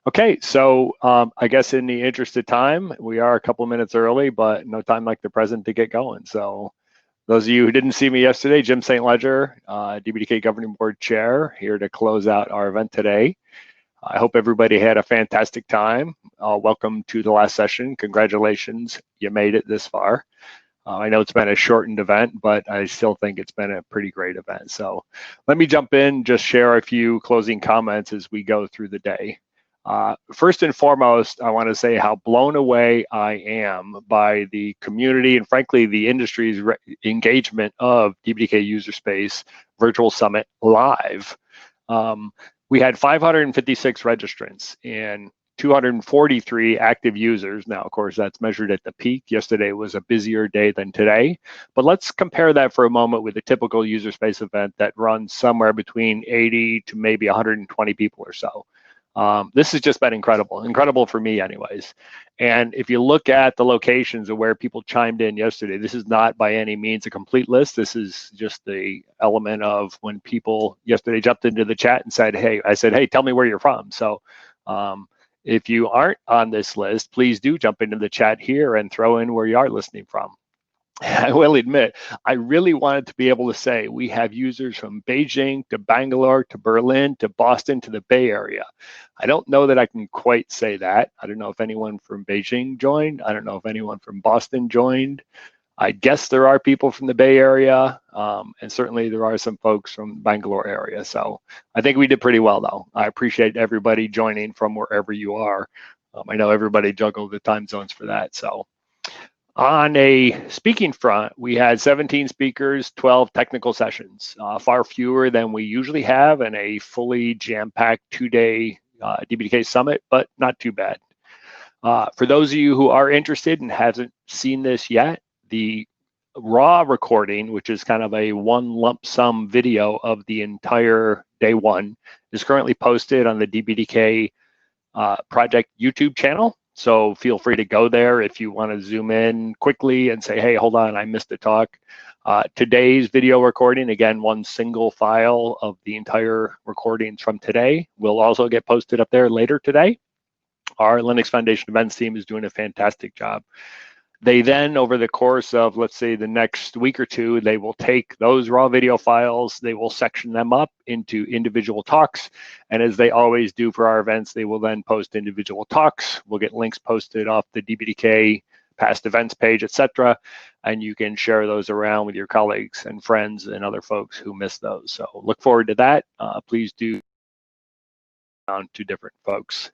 Okay, so I guess in the interest of time, we are a couple minutes early, but no time like the present to get going. So those of you who didn't see me yesterday, Jim St. Ledger, Dbdk Governing Board Chair, here to close out our event today. I hope everybody had a fantastic time. Welcome to the last session. Congratulations, you made it this far. I know it's been a shortened event, but I still think it's been a pretty great event. So let me jump in, just share a few closing comments as we go through the day. First and foremost, I want to say how blown away I am by the community and frankly, the industry's engagement of Dbdk User Space Virtual Summit Live. We had 556 registrants and 243 active users. Now, of course, that's measured at the peak. Yesterday was a busier day than today, but let's compare that for a moment with a typical user space event that runs somewhere between 80 to maybe 120 people or so. This has just been incredible for me anyways. And if you look at the locations of where people chimed in yesterday, this is not by any means a complete list. This is just the element of when people yesterday jumped into the chat and said, hey, I said, hey, tell me where you're from. So if you aren't on this list, please do jump into the chat here and throw in where you are listening from. I will admit, I really wanted to be able to say we have users from Beijing to Bangalore to Berlin to Boston to the Bay Area. I don't know that I can quite say that. I don't know if anyone from Beijing joined. I don't know if anyone from Boston joined. I guess there are people from the Bay Area, and certainly there are some folks from Bangalore area. So I think we did pretty well, though. I appreciate everybody joining from wherever you are. I know everybody juggled the time zones for that. So on a speaking front, we had 17 speakers, 12 technical sessions, far fewer than we usually have in a fully jam-packed two-day Dbdk summit, but not too bad. For those of you who are interested and haven't seen this yet, the raw recording, which is kind of a one lump sum video of the entire day one, is currently posted on the Dbdk project YouTube channel. So feel free to go there if you want to zoom in quickly and say, hey, hold on, I missed the talk. Today's video recording, again, one single file of the entire recordings from today, will also get posted up there later today. Our Linux Foundation events team is doing a fantastic job. They then, over the course of, let's say, the next week or two, they will take those raw video files, they will section them up into individual talks. And as they always do for our events, they will then post individual talks. We'll get links posted off the Dbdk past events page, etc. And you can share those around with your colleagues and friends and other folks who missed those. So look forward to that. Please do down to different folks.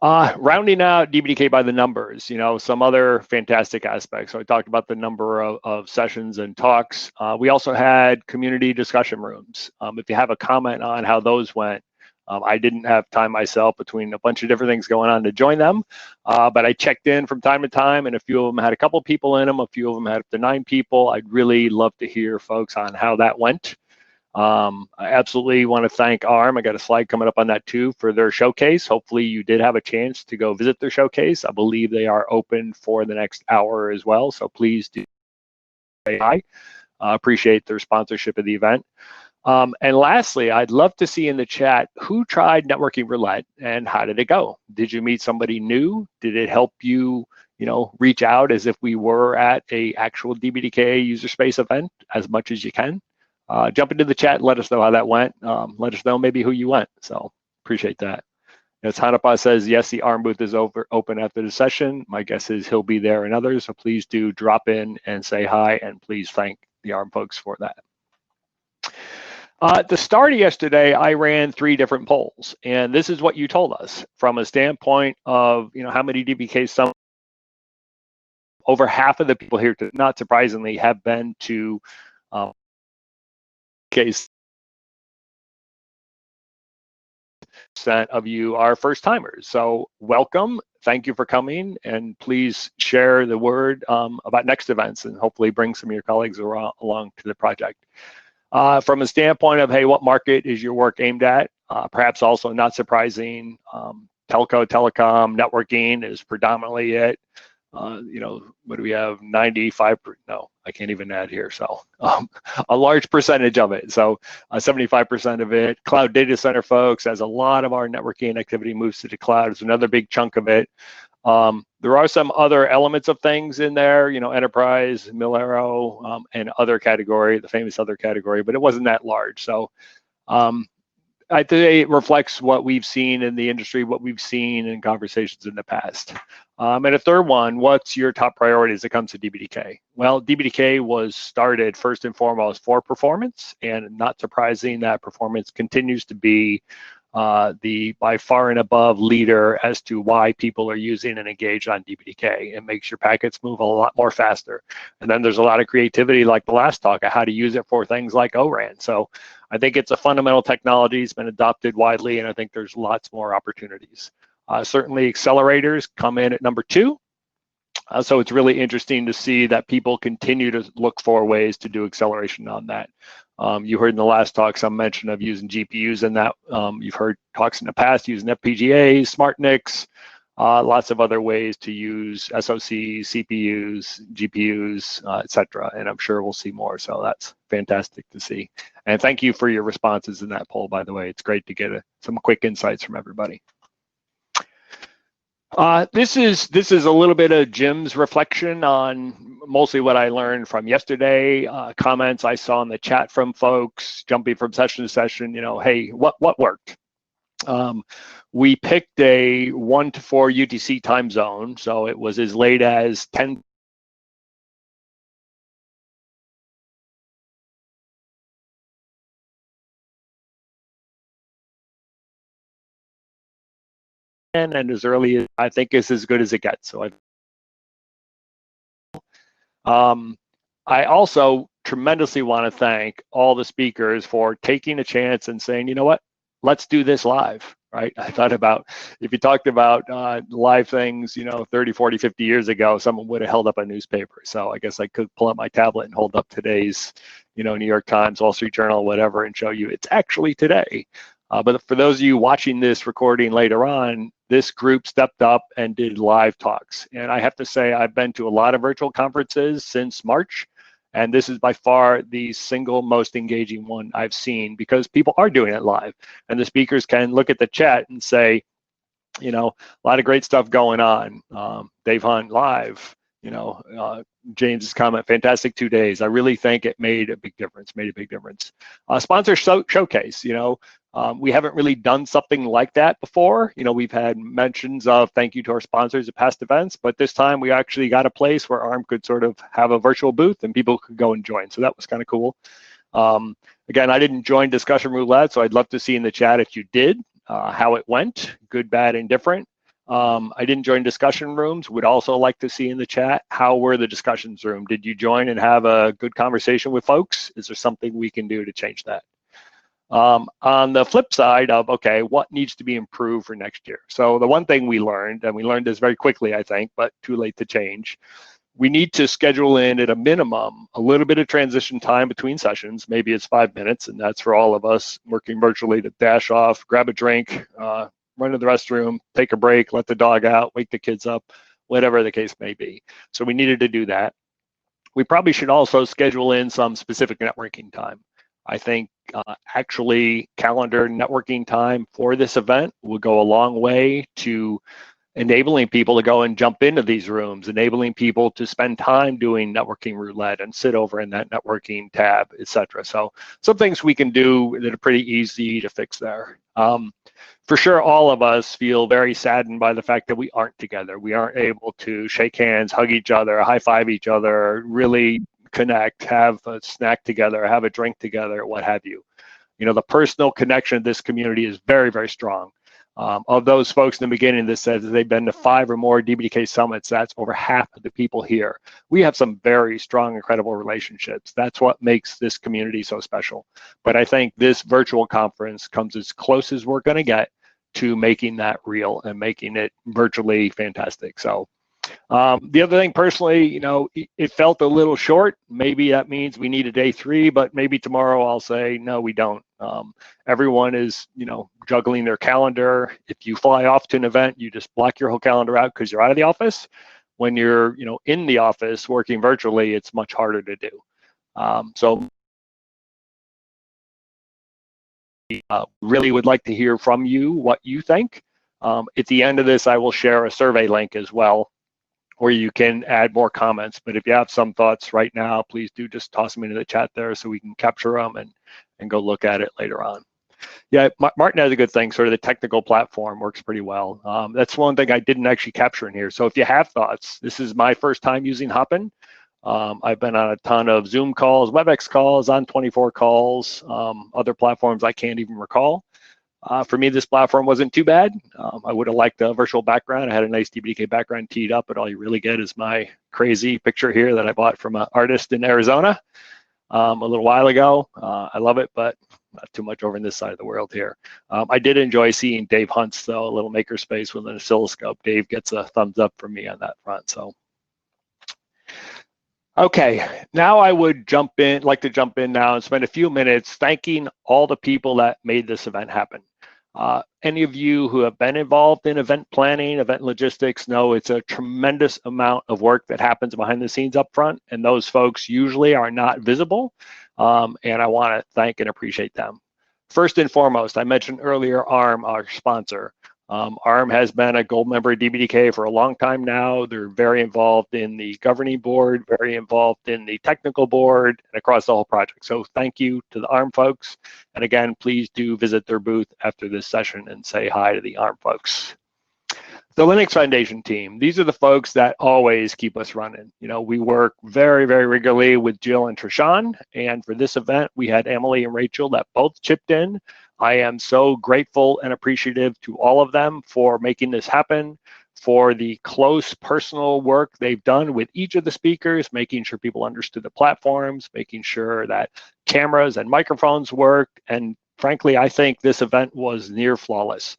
Rounding out Dbdk by the numbers, some other fantastic aspects. So I talked about the number of sessions and talks. We also had community discussion rooms. If you have a comment on how those went, I didn't have time myself between a bunch of different things going on to join them, but I checked in from time to time, and a few of them had a couple people in them, a few of them had up to 9 people. I'd really love to hear folks on how that went. I absolutely want to thank ARM. I got a slide coming up on that too for their showcase. Hopefully you did have a chance to go visit their showcase. I believe they are open for the next hour as well. So please do say hi. Appreciate their sponsorship of the event. And lastly, I'd love to see in the chat who tried networking roulette and how did it go? Did you meet somebody new? Did it help you, reach out as if we were at a actual Dbdk user space event as much as you can? Jump into the chat and let us know how that went. Let us know maybe who you went. So appreciate that. As Hanapa says, yes, the ARM booth is open after the session. My guess is he'll be there and others. So please do drop in and say hi, and please thank the ARM folks for that. At the start of yesterday, I ran 3 different polls, and this is what you told us from a standpoint of how many Dbdk some. Over half of the people here, not surprisingly, have been to case of you are first timers. So welcome, thank you for coming, and please share the word about next events and hopefully bring some of your colleagues along to the project. From a standpoint of, hey, what market is your work aimed at? Perhaps also not surprising, telco, telecom, networking is predominantly it. what do we have? 95, no, I can't even add here. So a large percentage of it. So 75% of it. Cloud data center folks, as a lot of our networking activity moves to the cloud, is another big chunk of it. There are some other elements of things in there, enterprise, Mil-Aero, and other category, the famous other category, but it wasn't that large. So I'd say it reflects what we've seen in the industry, what we've seen in conversations in the past. And a third one, what's your top priority as it comes to DBDK? Well, DBDK was started first and foremost for performance, and not surprising that performance continues to be the by far and above leader as to why people are using and engaged on DBDK. It makes your packets move a lot more faster. And then there's a lot of creativity, like the last talk, of how to use it for things like ORAN. So I think it's a fundamental technology. It's been adopted widely, and I think there's lots more opportunities. Certainly accelerators come in at number 2. So it's really interesting to see that people continue to look for ways to do acceleration on that. You heard in the last talk some mention of using GPUs in that. You've heard talks in the past using FPGAs, smart NICs, lots of other ways to use SoCs, CPUs, GPUs, etc. And I'm sure we'll see more. So that's fantastic to see. And thank you for your responses in that poll, by the way. It's great to get some quick insights from everybody. This is a little bit of Jim's reflection on mostly what I learned from yesterday, comments I saw in the chat from folks, jumping from session to session, hey, what worked? We picked a 1 to 4 UTC time zone, so it was as late as 10. And as early as I think is as good as it gets. So I also tremendously want to thank all the speakers for taking a chance and saying, you know what, let's do this live, right? I thought about, if you talked about live things, 30, 40, 50 years ago, someone would have held up a newspaper. So I guess I could pull up my tablet and hold up today's, New York Times, Wall Street Journal, whatever, and show you it's actually today. But for those of you watching this recording later on, this group stepped up and did live talks. And I have to say, I've been to a lot of virtual conferences since March, and this is by far the single most engaging one I've seen, because people are doing it live. And the speakers can look at the chat and say, a lot of great stuff going on. Dave Hunt live, James's comment, fantastic 2 days. I really think it made a big difference, Sponsor showcase, we haven't really done something like that before. We've had mentions of thank you to our sponsors at past events, but this time we actually got a place where ARM could sort of have a virtual booth and people could go and join. So that was kind of cool. Again, I didn't join discussion roulette, so I'd love to see in the chat if you did, how it went, good, bad, and different. I didn't join discussion rooms. Would also like to see in the chat, how were the discussions room? Did you join and have a good conversation with folks? Is there something we can do to change that? On the flip side of, okay, what needs to be improved for next year? So the one thing we learned, and we learned this very quickly, I think, but too late to change, we need to schedule in at a minimum a little bit of transition time between sessions. Maybe it's 5 minutes, and that's for all of us working virtually, to dash off, grab a drink, run to the restroom, take a break, let the dog out, wake the kids up, whatever the case may be. So we needed to do that. We probably should also schedule in some specific networking time. I think actually calendar networking time for this event will go a long way to enabling people to go and jump into these rooms, enabling people to spend time doing networking roulette and sit over in that networking tab, etc. So some things we can do that are pretty easy to fix there. For sure, all of us feel very saddened by the fact that we aren't together. We aren't able to shake hands, hug each other, high five each other, really connect, have a snack together, have a drink together, what have you. The personal connection of this community is very, very strong. Of those folks in the beginning that said that they've been to 5 or more DBDK summits, that's over half of the people here. We have some very strong, incredible relationships. That's what makes this community so special. But I think this virtual conference comes as close as we're going to get to making that real and making it virtually fantastic. So the other thing, personally, it felt a little short. Maybe that means we need a day 3, but maybe tomorrow I'll say, no, we don't. Everyone is, juggling their calendar. If you fly off to an event, you just block your whole calendar out because you're out of the office. when you're in the office working virtually, it's much harder to do. So really would like to hear from you what you think. At the end of this, I will share a survey link as well, where you can add more comments. But if you have some thoughts right now, please do just toss them into the chat there so we can capture them and go look at it later on. Yeah, Martin has a good thing. Sort of the technical platform works pretty well. That's one thing I didn't actually capture in here. So if you have thoughts, this is my first time using Hopin. I've been on a ton of Zoom calls, WebEx calls, On24 calls, other platforms I can't even recall. For me, this platform wasn't too bad. I would have liked a virtual background. I had a nice Dbdk background teed up, but all you really get is my crazy picture here that I bought from an artist in Arizona a little while ago. I love it, but not too much over in this side of the world here. I did enjoy seeing Dave Hunt's, though, a little makerspace with an oscilloscope. Dave gets a thumbs up from me on that front. So, okay, now I would like to jump in now and spend a few minutes thanking all the people that made this event happen. Any of you who have been involved in event planning, event logistics, know it's a tremendous amount of work that happens behind the scenes up front, and those folks usually are not visible, and I want to thank and appreciate them. First and foremost, I mentioned earlier ARM, our sponsor. ARM has been a gold member of Dbdk for a long time now. They're very involved in the governing board, very involved in the technical board, and across the whole project. So thank you to the ARM folks. And again, please do visit their booth after this session and say hi to the ARM folks. The Linux Foundation team, these are the folks that always keep us running. We work very, very regularly with Jill and Trishan, and for this event, we had Emily and Rachel that both chipped in. I am so grateful and appreciative to all of them for making this happen, for the close personal work they've done with each of the speakers, making sure people understood the platforms, making sure that cameras and microphones worked, and frankly, I think this event was near flawless.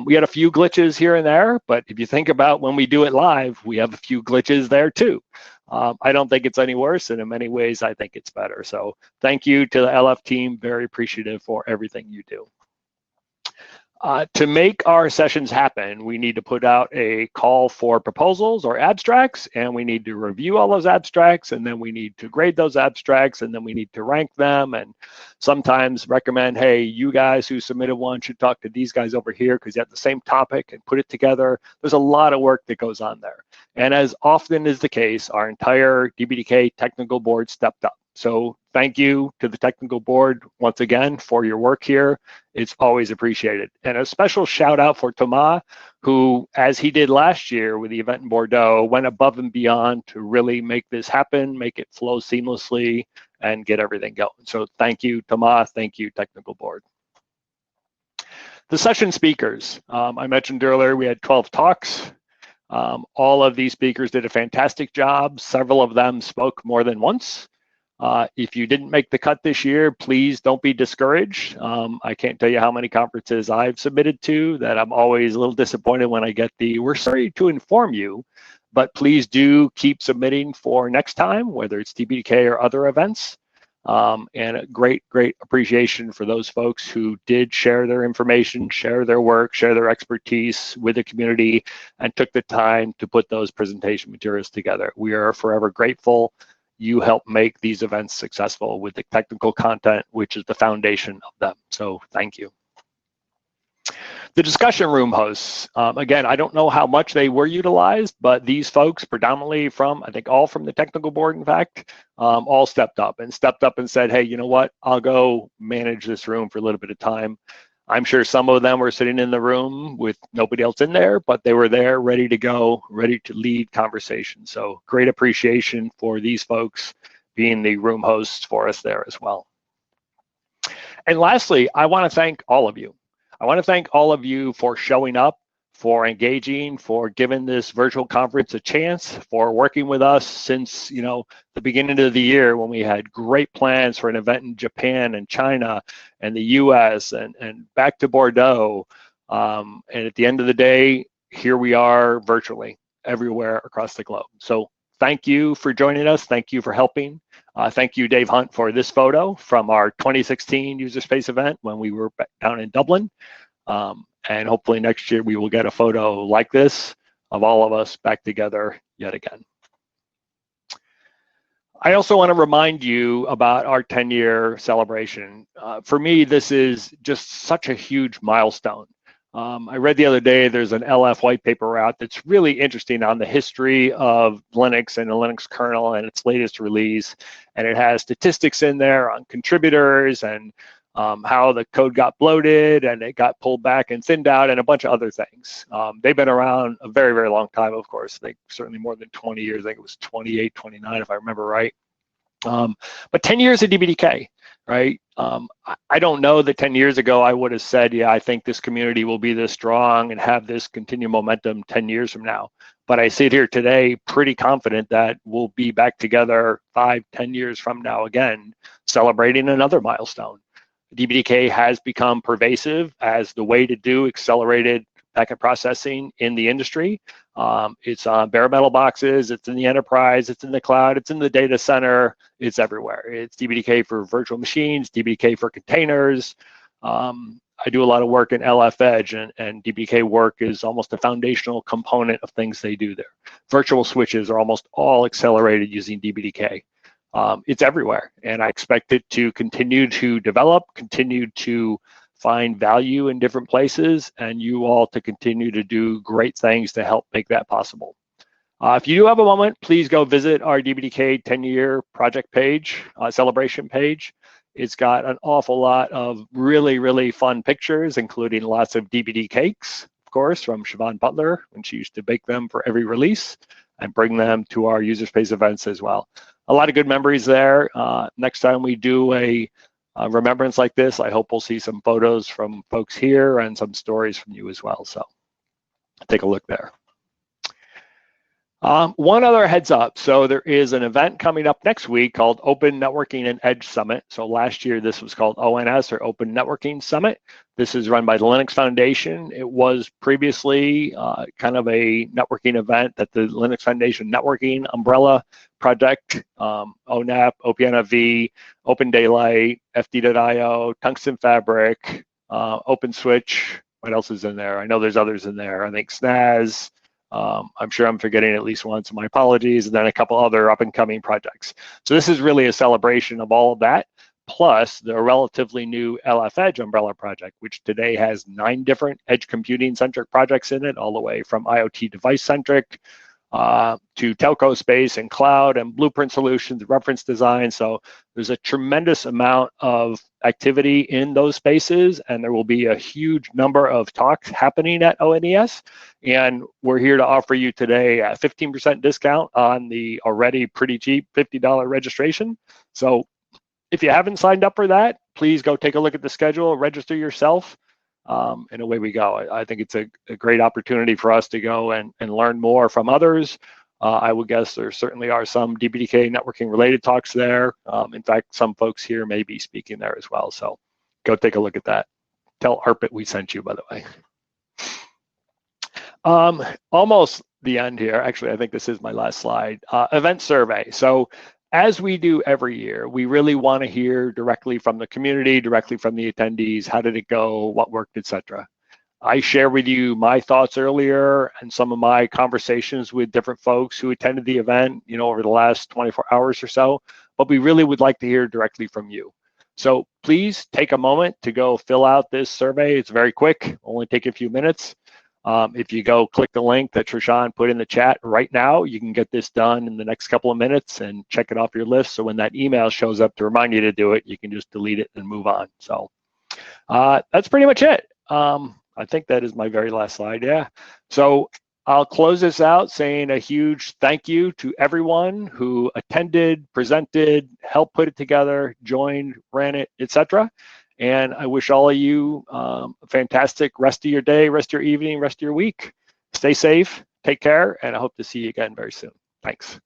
We had a few glitches here and there, but if you think about when we do it live, we have a few glitches there too. I don't think it's any worse, and in many ways, I think it's better. So thank you to the LF team. Very appreciative for everything you do. To make our sessions happen, we need to put out a call for proposals or abstracts, and we need to review all those abstracts, and then we need to grade those abstracts, and then we need to rank them, and sometimes recommend, hey, you guys who submitted one should talk to these guys over here because you have the same topic and put it together. There's a lot of work that goes on there. And as often is the case, our entire Dbdk technical board stepped up. So thank you to the technical board once again for your work here. It's always appreciated. And a special shout out for Thomas, who, as he did last year with the event in Bordeaux, went above and beyond to really make this happen, make it flow seamlessly, and get everything going. So thank you, Thomas. Thank you, technical board. The session speakers. I mentioned earlier we had 12 talks. All of these speakers did a fantastic job. Several of them spoke more than once. If you didn't make the cut this year, please don't be discouraged. I can't tell you how many conferences I've submitted to that I'm always a little disappointed when I get the, we're sorry to inform you, but please do keep submitting for next time, whether it's Dbdk or other events. And a great, great appreciation for those folks who did share their information, share their work, share their expertise with the community, and took the time to put those presentation materials together. We are forever grateful. You help make these events successful with the technical content, which is the foundation of them. So thank you. The discussion room hosts, again, I don't know how much they were utilized, but these folks predominantly from, I think all from the technical board, in fact, all stepped up and said, hey, you know what, I'll go manage this room for a little bit of time. I'm sure some of them were sitting in the room with nobody else in there, but they were there ready to go, ready to lead conversation. So great appreciation for these folks being the room hosts for us there as well. And lastly, I want to thank all of you. I want to thank all of you for showing up, for engaging, for giving this virtual conference a chance, for working with us since the beginning of the year when we had great plans for an event in Japan and China and the US and back to Bordeaux. And at the end of the day, here we are virtually everywhere across the globe. So thank you for joining us. Thank you for helping. Thank you, Dave Hunt, for this photo from our 2016 User Space event when we were down in Dublin. And hopefully next year we will get a photo like this of all of us back together, yet again. I also want to remind you about our 10-year celebration. For me, this is just such a huge milestone. I read the other day there's an LF white paper out that's really interesting on the history of Linux and the Linux kernel and its latest release. And it has statistics in there on contributors and how the code got bloated and it got pulled back and thinned out and a bunch of other things. They've been around a very, very long time, of course. I think certainly more than 20 years. I think it was 28, 29, if I remember right. But 10 years of Dbdk, right? I don't know that 10 years ago I would have said, yeah, I think this community will be this strong and have this continued momentum 10 years from now. But I sit here today pretty confident that we'll be back together 5, 10 years from now again, celebrating another milestone. Dbdk has become pervasive as the way to do accelerated packet processing in the industry. It's on bare metal boxes, it's in the enterprise, it's in the cloud, it's in the data center, it's everywhere. It's Dbdk for virtual machines, Dbdk for containers. I do a lot of work in LF Edge, and Dbdk work is almost a foundational component of things they do there. Virtual switches are almost all accelerated using Dbdk. It's everywhere, and I expect it to continue to develop, continue to find value in different places, and you all to continue to do great things to help make that possible. If you do have a moment, please go visit our Dbdk 10-year project page, celebration page. It's got an awful lot of really, really fun pictures, including lots of Dbd cakes, of course, from Siobhan Butler, when she used to bake them for every release and bring them to our user space events as well. A lot of good memories there. Next time we do a remembrance like this, I hope we'll see some photos from folks here and some stories from you as well. So take a look there. One other heads up. So there is an event coming up next week called Open Networking and Edge Summit. So last year, this was called ONS, or Open Networking Summit. This is run by the Linux Foundation. It was previously kind of a networking event that the Linux Foundation networking umbrella project, ONAP, OPNFV, Open Daylight, FD.io, Tungsten Fabric, OpenSwitch. What else is in there? I know there's others in there. I think SNAS. I'm sure I'm forgetting at least one, so my apologies, and then a couple other up-and-coming projects. So this is really a celebration of all of that, plus the relatively new LF Edge umbrella project, which today has 9 different edge computing-centric projects in it, all the way from IoT device-centric to telco space and cloud and blueprint solutions, reference design. So there's a tremendous amount of activity in those spaces, and there will be a huge number of talks happening at ONES. And we're here to offer you today a 15% discount on the already pretty cheap $50 registration. So if you haven't signed up for that, please go take a look at the schedule, register yourself, and away we go. I think it's a great opportunity for us to go and learn more from others. I would guess there certainly are some Dbdk networking related talks there. In fact, some folks here may be speaking there as well. So go take a look at that. Tell ARPIT we sent you, by the way. Almost the end here. Actually, I think this is my last slide. Event survey. So as we do every year, we really want to hear directly from the community, directly from the attendees. How did it go? What worked, etc. I share with you my thoughts earlier and some of my conversations with different folks who attended the event, over the last 24 hours or so, but we really would like to hear directly from you. So please take a moment to go fill out this survey. It's very quick, only take a few minutes. If you go click the link that Trishan put in the chat right now, you can get this done in the next couple of minutes and check it off your list. So when that email shows up to remind you to do it, you can just delete it and move on. So that's pretty much it. I think that is my very last slide. Yeah. So I'll close this out saying a huge thank you to everyone who attended, presented, helped put it together, joined, ran it, etc. And I wish all of you a fantastic rest of your day, rest of your evening, rest of your week. Stay safe, take care, and I hope to see you again very soon. Thanks.